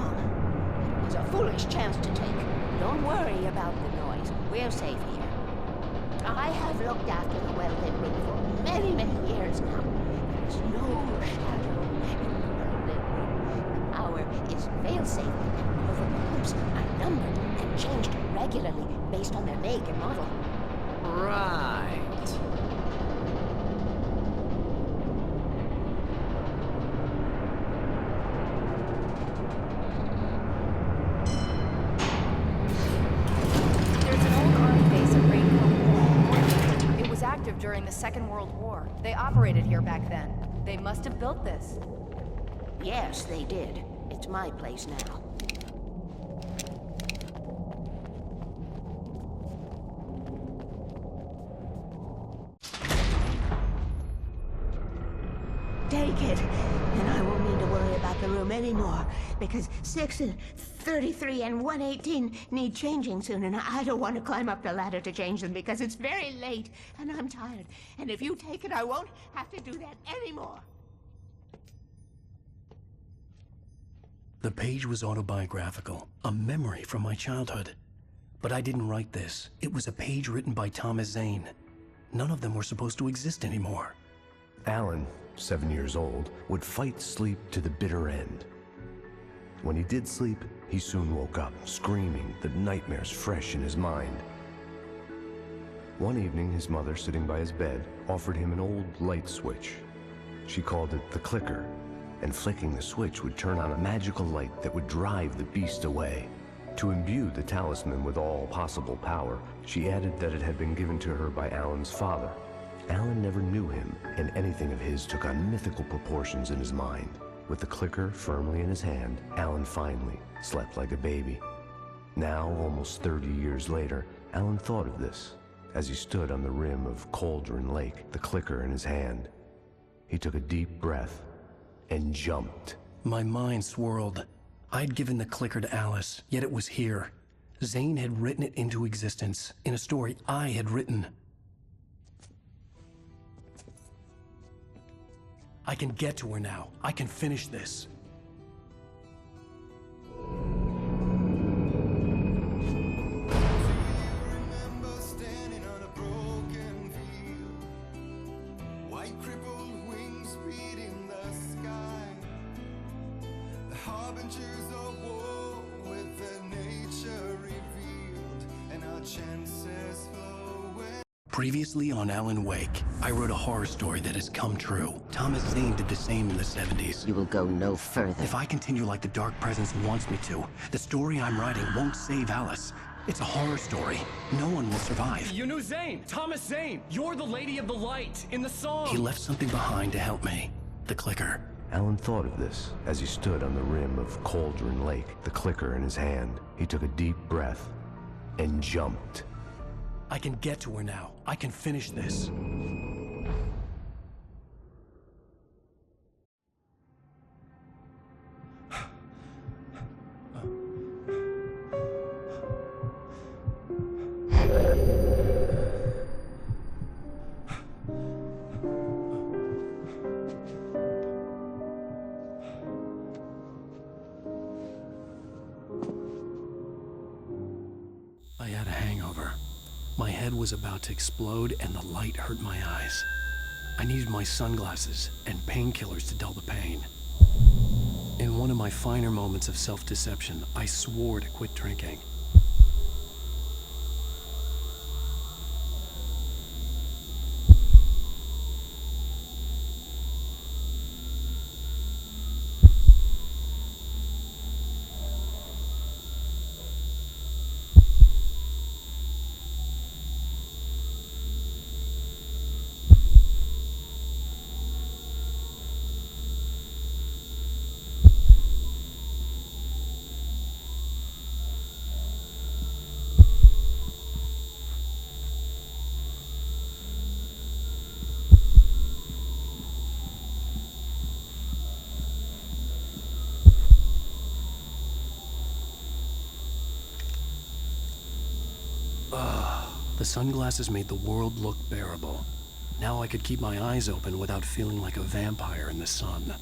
wrong. It was a foolish chance to take. Don't worry about the noise. We're safe here. I have looked after the well-lit room for many, many years now. There's no shadow in the well-lit room. The power is fail-safe. However, loops are numbered and changed regularly based on their make and model. Right. During the Second World War. They operated here back then. They must have built this. Yes, they did. It's my place now. Take it, and I won't need to worry about the room anymore, because 6 and 33 and 118 need changing soon, and I don't want to climb up the ladder to change them because it's very late, and I'm tired. And if you take it, I won't have to do that anymore. The page was autobiographical, a memory from my childhood. But I didn't write this. It was a page written by Thomas Zane. None of them were supposed to exist anymore. Alan, 7 years old, would fight sleep to the bitter end. When he did sleep, he soon woke up, screaming, the nightmares fresh in his mind. One evening, his mother, sitting by his bed, offered him an old light switch. She called it the clicker, and flicking the switch would turn on a magical light that would drive the beast away. To imbue the talisman with all possible power, she added that it had been given to her by Alan's father. Alan never knew him, and anything of his took on mythical proportions in his mind. With the clicker firmly in his hand, Alan finally slept like a baby. Now, almost 30 years later, Alan thought of this as he stood on the rim of Cauldron Lake, the clicker in his hand. He took a deep breath and jumped. My mind swirled. I'd given the clicker to Alice, yet it was here. Zane had written it into existence in a story I had written. I can get to her now. I can finish this. Previously on Alan Wake, I wrote a horror story that has come true. Thomas Zane did the same in the 70s. You will go no further. If I continue like the Dark Presence wants me to, the story I'm writing won't save Alice. It's a horror story. No one will survive. You knew Zane! Thomas Zane! You're the Lady of the Light in the song! He left something behind to help me. The clicker. Alan thought of this as he stood on the rim of Cauldron Lake, the clicker in his hand. He took a deep breath and jumped. I can get to her now. I can finish this. I had a hangover. My head was about to explode and the light hurt my eyes. I needed my sunglasses and painkillers to dull the pain. In one of my finer moments of self-deception, I swore to quit drinking. The sunglasses made the world look bearable. Now I could keep my eyes open without feeling like a vampire in the sun.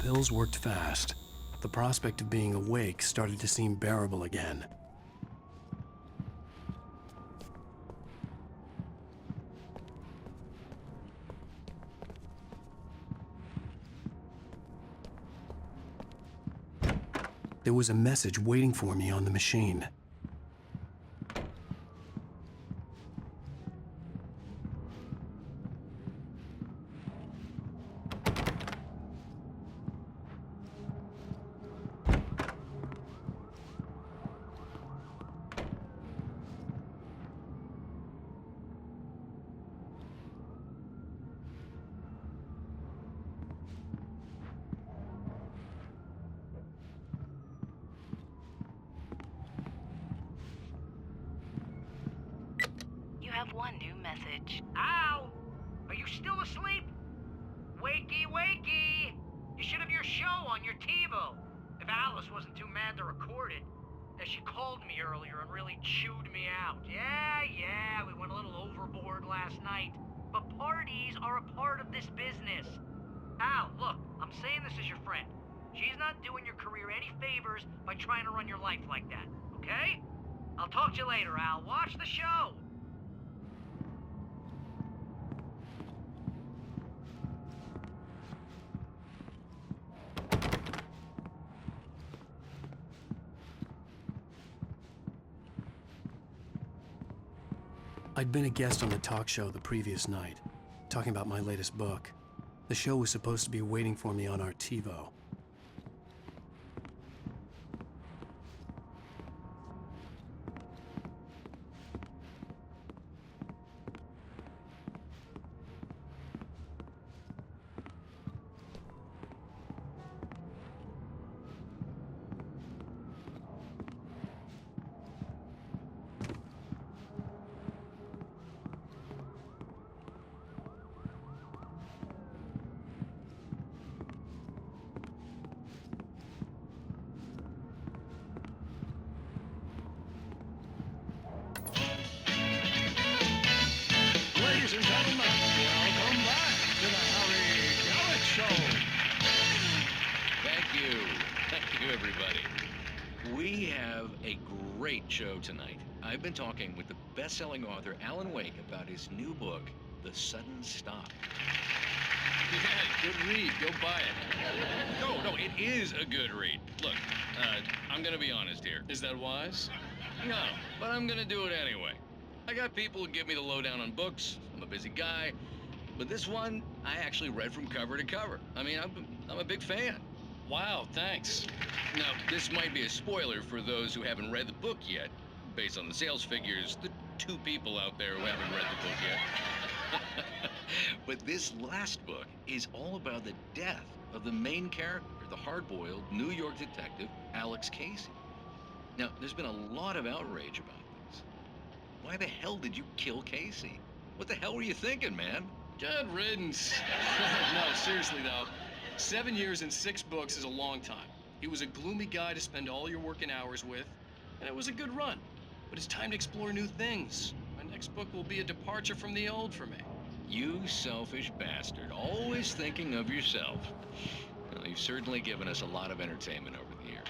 pills worked fast. The prospect of being awake started to seem bearable again. There was a message waiting for me on the machine. You have one new message. Al! Are you still asleep? Wakey, wakey! You should have your show on your TiVo. If Alice wasn't too mad to record it. As she called me earlier and really chewed me out. Yeah, we went a little overboard last night. But parties are a part of this business. Al, look, I'm saying this as your friend. She's not doing your career any favors by trying to run your life like that, okay? I'll talk to you later, Al. Watch the show! I'd been a guest on the talk show the previous night, talking about my latest book. The show was supposed to be waiting for me on our TiVo. Ladies and gentlemen, welcome back to the Harry Gallic Show. Thank you, everybody. We have a great show tonight. I've been talking with the best-selling author Alan Wake about his new book, The Sudden Stop. Yeah, good read. Go buy it. No, it is a good read. Look, I'm gonna be honest here. Is that wise? No, but I'm gonna do it anyway. I got people who give me the lowdown on books. I'm a busy guy. But this one, I actually read from cover to cover. I mean, I'm a big fan. Wow, thanks. Now, this might be a spoiler for those who haven't read the book yet. Based on the sales figures, the 2 people out there who haven't read the book yet. But this last book is all about the death of the main character, the hard-boiled New York detective, Alex Casey. Now, there's been a lot of outrage about this. Why the hell did you kill Casey? What the hell were you thinking, man? Good riddance. No, seriously though. 7 years and 6 books is a long time. He was a gloomy guy to spend all your working hours with, and it was a good run. But it's time to explore new things. My next book will be a departure from the old for me. You selfish bastard, always thinking of yourself. Well, you've certainly given us a lot of entertainment over the years.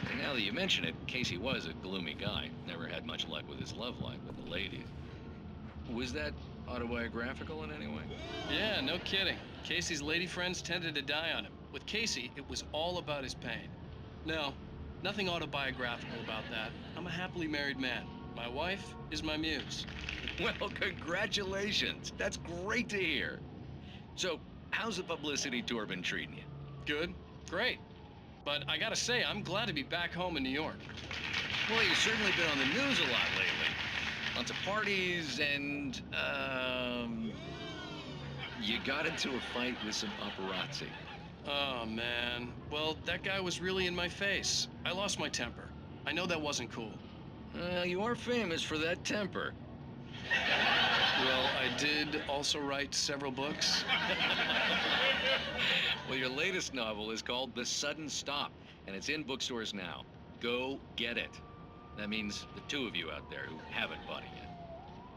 And now that you mention it, Casey was a gloomy guy. Never had much luck with his love life with the ladies. Was that autobiographical in any way? Yeah, no kidding. Casey's lady friends tended to die on him. With Casey, it was all about his pain. No, nothing autobiographical about that. I'm a happily married man. My wife is my muse. Well, congratulations. That's great to hear. So, how's the publicity tour been treating you? Good, great. But I gotta say, I'm glad to be back home in New York. Well, you've certainly been on the news a lot lately. Lots of parties and, you got into a fight with some paparazzi. Oh, man. Well, that guy was really in my face. I lost my temper. I know that wasn't cool. You are famous for that temper. Well, I did also write several books. Well, your latest novel is called The Sudden Stop, and it's in bookstores now. Go get it. That means the 2 of you out there who haven't bought it yet.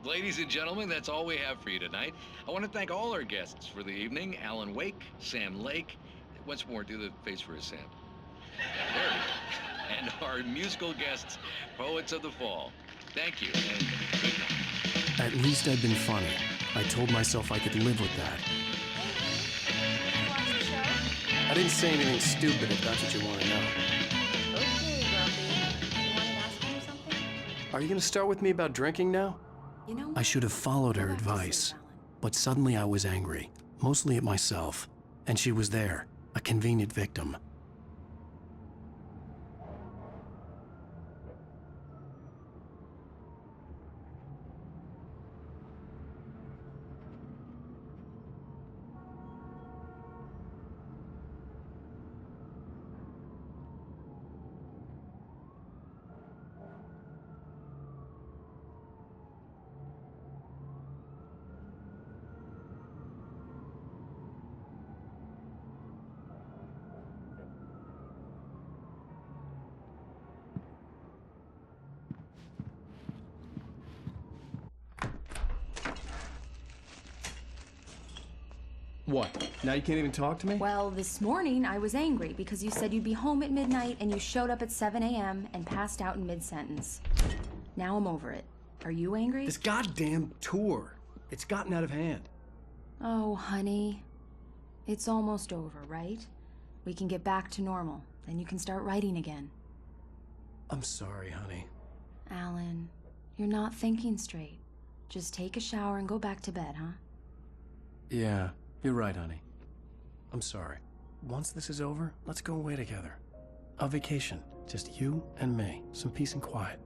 Ladies and gentlemen, that's all we have for you tonight. I want to thank all our guests for the evening. Alan Wake, Sam Lake. Once more, do the face for a Sam. There we go. And our musical guests, Poets of the Fall. Thank you, and good night. At least I'd been funny. I told myself I could live with that. Watch the show? I didn't say anything stupid if that's what you want to know. Okay, Grumpy. You want an ice cream or something? Are you going to start with me about drinking now? You know I should have followed her Go back to advice, sleep, Alan. but suddenly I was angry, mostly at myself, and she was there, a convenient victim. What? Now you can't even talk to me? Well, this morning I was angry because you said you'd be home at midnight and you showed up at 7 a.m. and passed out in mid-sentence. Now I'm over it. Are you angry? This goddamn tour. It's gotten out of hand. Oh, honey. It's almost over, right? We can get back to normal. Then you can start writing again. I'm sorry, honey. Alan, you're not thinking straight. Just take a shower and go back to bed, huh? Yeah, you're right, honey. I'm sorry. Once this is over, let's go away together. A vacation. Just you and me. Some peace and quiet.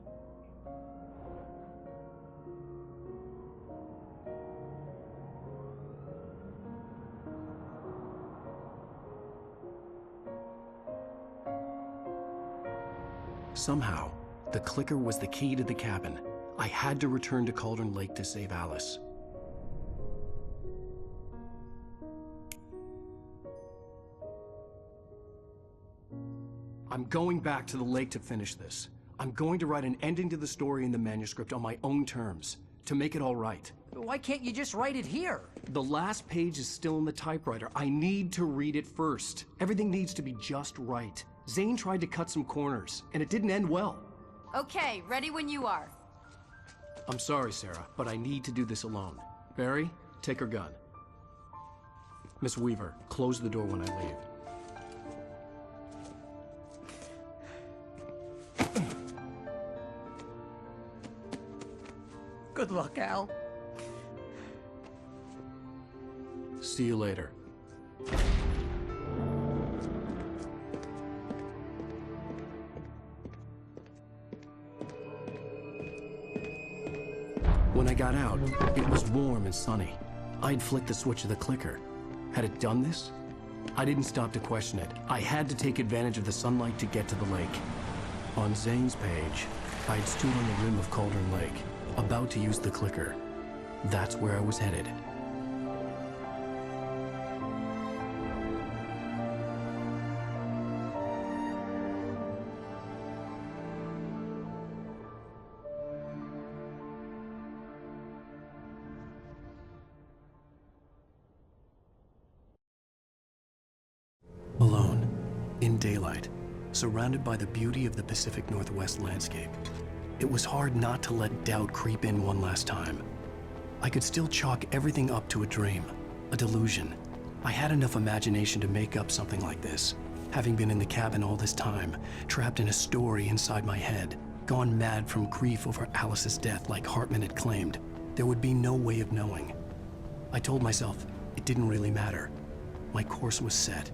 Somehow, the clicker was the key to the cabin. I had to return to Cauldron Lake to save Alice. I'm going back to the lake to finish this. I'm going to write an ending to the story in the manuscript on my own terms, to make it all right. Why can't you just write it here? The last page is still in the typewriter. I need to read it first. Everything needs to be just right. Zane tried to cut some corners, and it didn't end well. Okay, ready when you are. I'm sorry, Sarah, but I need to do this alone. Barry, take her gun. Miss Weaver, close the door when I leave. Good luck, Al. See you later. When I got out, it was warm and sunny. I'd flicked the switch of the clicker. Had it done this? I didn't stop to question it. I had to take advantage of the sunlight to get to the lake. On Zane's page, I'd stood on the rim of Cauldron Lake, about to use the clicker. That's where I was headed. Alone, in daylight, surrounded by the beauty of the Pacific Northwest landscape. It was hard not to let doubt creep in one last time. I could still chalk everything up to a dream, a delusion. I had enough imagination to make up something like this, having been in the cabin all this time, trapped in a story inside my head, gone mad from grief over Alice's death like Hartman had claimed. There would be no way of knowing. I told myself it didn't really matter. My course was set.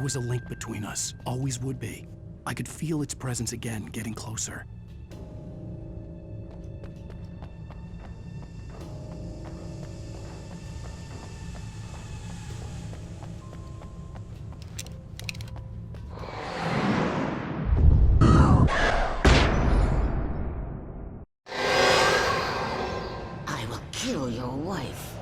was a link between us, always would be. I could feel its presence again, getting closer. I will kill your wife.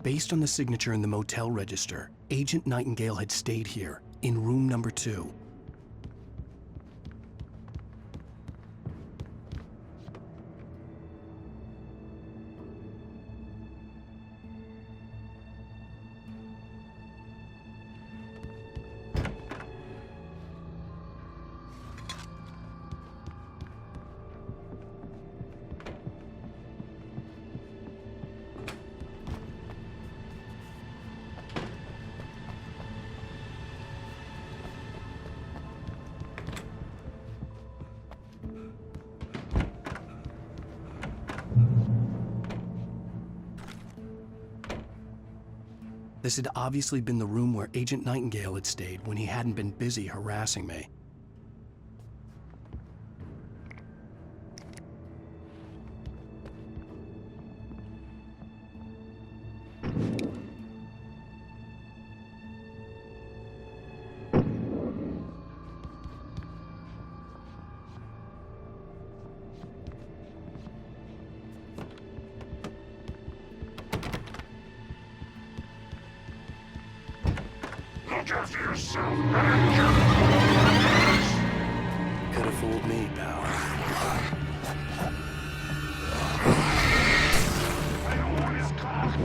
Based on the signature in the motel register, Agent Nightingale had stayed here, in room number 2. This had obviously been the room where Agent Nightingale had stayed when he hadn't been busy harassing me. Look after yourself, Could have fooled me, pal. I don't want his cock.